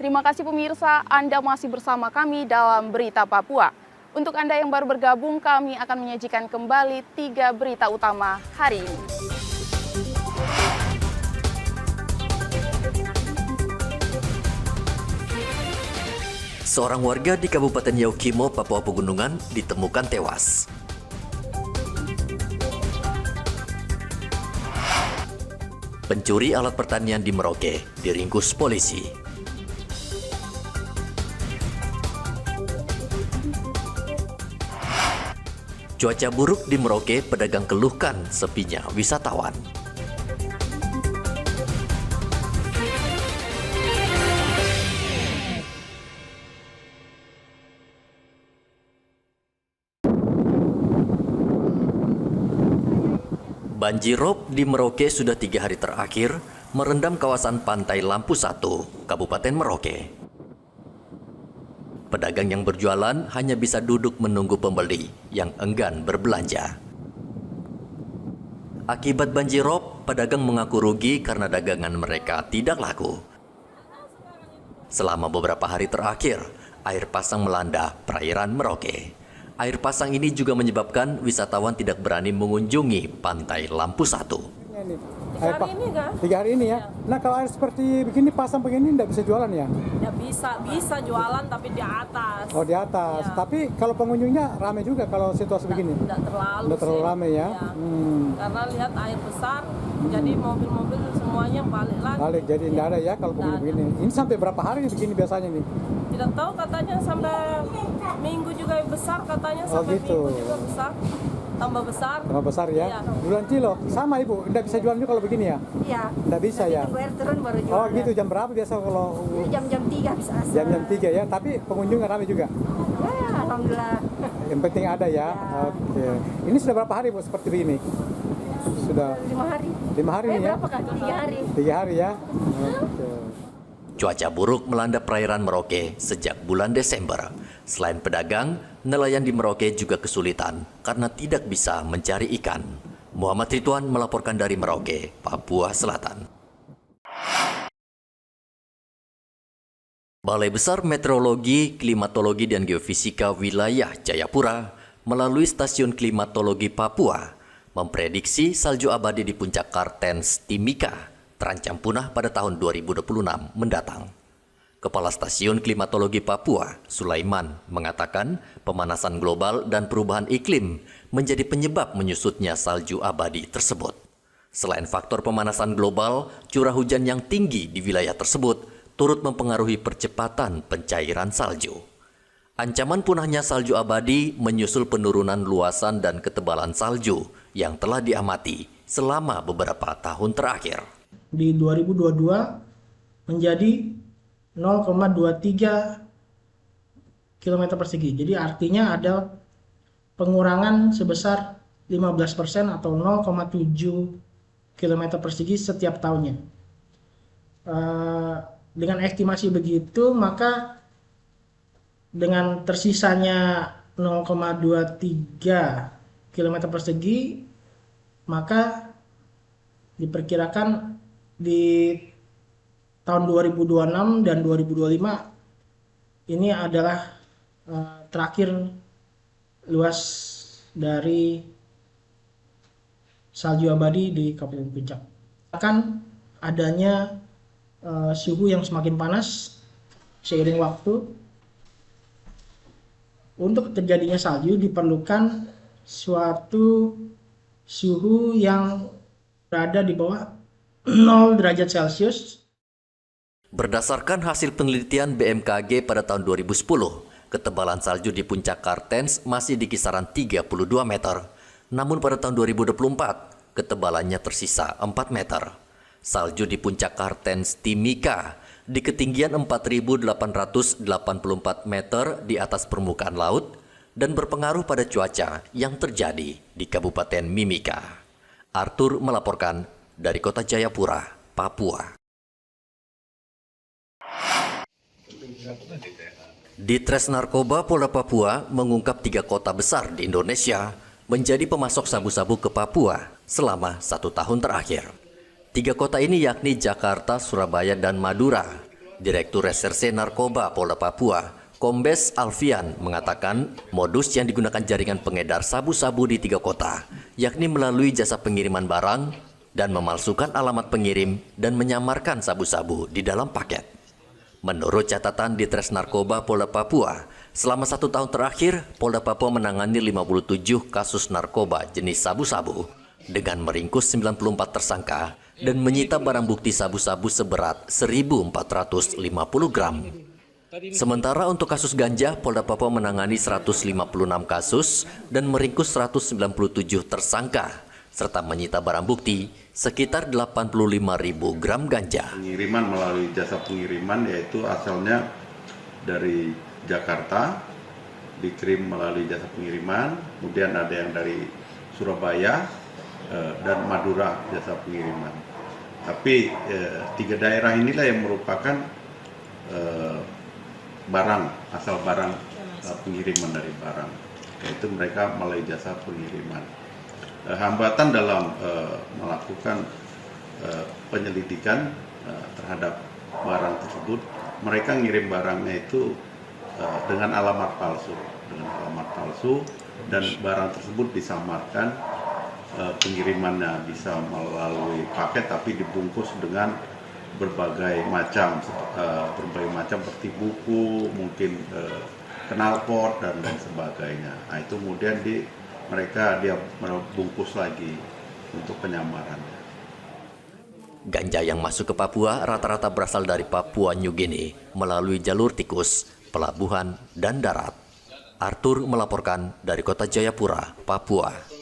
Terima kasih pemirsa, Anda masih bersama kami dalam Berita Papua. Untuk Anda yang baru bergabung, kami akan menyajikan kembali 3 berita utama hari ini. Seorang warga di Kabupaten Yaukimo, Papua Pegunungan ditemukan tewas. Pencuri alat pertanian di Merauke diringkus polisi. Cuaca buruk di Merauke, pedagang keluhkan sepinya wisatawan. Banjirop di Merauke sudah 3 hari terakhir merendam kawasan pantai Lampu 1, Kabupaten Merauke. Pedagang yang berjualan hanya bisa duduk menunggu pembeli yang enggan berbelanja. Akibat banjirop, pedagang mengaku rugi karena dagangan mereka tidak laku. Selama beberapa hari terakhir, air pasang melanda perairan Merauke. Air pasang ini juga menyebabkan wisatawan tidak berani mengunjungi pantai Lampu 1. Tiga hari ini ya. Nah, kalau air seperti begini, pasang begini, tidak bisa jualan ya? Ya bisa jualan tapi di atas. Oh, di atas. Ya. Tapi kalau pengunjungnya ramai juga kalau situasi begini? Tidak terlalu ramai ya? Karena lihat air besar, jadi mobil-mobil semuanya balik lagi. Balik, jadi tidak ada ya kalau begini-begini. Ini sampai berapa hari begini biasanya nih? Tidak tahu, katanya sampai minggu juga besar katanya, sampai gitu. minggu juga besar. Tambah besar ya? Iya. Bulan kilo, sama Ibu, tidak bisa jualan juga kalau begini ya? Iya. Tidak bisa ya? Air turun baru jual. Oh gitu, jam berapa biasa kalau? Jam-jam 3 bisa asal. Jam-jam 3 ya, tapi pengunjungnya ramai juga? Ya, alhamdulillah. Yang penting ada ya? Oke. Ini sudah berapa hari Bu seperti ini? Sudah? 5 hari. 5 hari nih ya? Berapa kan? 3 hari. 3 hari ya? Oke. Cuaca buruk melanda perairan Merauke sejak bulan Desember. Selain pedagang, nelayan di Merauke juga kesulitan karena tidak bisa mencari ikan. Muhammad Ridwan melaporkan dari Merauke, Papua Selatan. Balai Besar Meteorologi, Klimatologi dan Geofisika Wilayah Jayapura melalui Stasiun Klimatologi Papua memprediksi salju abadi di puncak Kartens Timika terancam punah pada tahun 2026 mendatang. Kepala Stasiun Klimatologi Papua, Sulaiman, mengatakan pemanasan global dan perubahan iklim menjadi penyebab menyusutnya salju abadi tersebut. Selain faktor pemanasan global, curah hujan yang tinggi di wilayah tersebut turut mempengaruhi percepatan pencairan salju. Ancaman punahnya salju abadi menyusul penurunan luasan dan ketebalan salju yang telah diamati selama beberapa tahun terakhir. Di 2022 menjadi 0,23 km persegi. Jadi artinya ada pengurangan sebesar 15% atau 0,7 km persegi setiap tahunnya. Dengan estimasi begitu, maka dengan tersisanya 0,23 km persegi, maka diperkirakan di tahun 2026 dan 2025 ini adalah terakhir luas dari salju abadi di Kabupaten Puncak. Akan adanya suhu yang semakin panas seiring waktu. Untuk terjadinya salju diperlukan suatu suhu yang berada di bawah 0 derajat Celcius. Berdasarkan hasil penelitian BMKG pada tahun 2010, ketebalan salju di puncak Kartens masih di kisaran 32 meter. Namun pada tahun 2024, ketebalannya tersisa 4 meter. Salju di puncak Kartens Timika di ketinggian 4.884 meter di atas permukaan laut dan berpengaruh pada cuaca yang terjadi di Kabupaten Mimika. Arthur melaporkan dari Kota Jayapura, Papua. Ditres Narkoba Polda Papua mengungkap 3 kota besar di Indonesia menjadi pemasok sabu-sabu ke Papua selama 1 tahun terakhir. 3 kota ini yakni Jakarta, Surabaya, dan Madura Direktur Reserse Narkoba Polda Papua, Kombes Alfian, mengatakan modus yang digunakan jaringan pengedar sabu-sabu di 3 kota, yakni melalui jasa pengiriman barang dan memalsukan alamat pengirim dan menyamarkan sabu-sabu di dalam paket. Menurut catatan Ditres Narkoba Polda Papua, selama 1 tahun terakhir, Polda Papua menangani 57 kasus narkoba jenis sabu-sabu dengan meringkus 94 tersangka dan menyita barang bukti sabu-sabu seberat 1.450 gram. Sementara untuk kasus ganja, Polda Papua menangani 156 kasus dan meringkus 197 tersangka, serta menyita barang bukti sekitar 85.000 gram ganja. Pengiriman melalui jasa pengiriman, yaitu asalnya dari Jakarta, dikirim melalui jasa pengiriman, kemudian ada yang dari Surabaya dan Madura jasa pengiriman. Tapi 3 daerah inilah yang merupakan barang, asal barang pengiriman dari barang, yaitu mereka melalui jasa pengiriman. Hambatan dalam melakukan penyelidikan terhadap barang tersebut, mereka ngirim barangnya itu dengan alamat palsu, dan barang tersebut disamarkan, pengirimannya bisa melalui paket tapi dibungkus dengan berbagai macam seperti buku, mungkin knalpot dan lain sebagainya. Nah, itu kemudian mereka bungkus lagi untuk penyamarannya. Ganja yang masuk ke Papua rata-rata berasal dari Papua New Guinea melalui jalur tikus, pelabuhan, dan darat. Arthur melaporkan dari Kota Jayapura, Papua.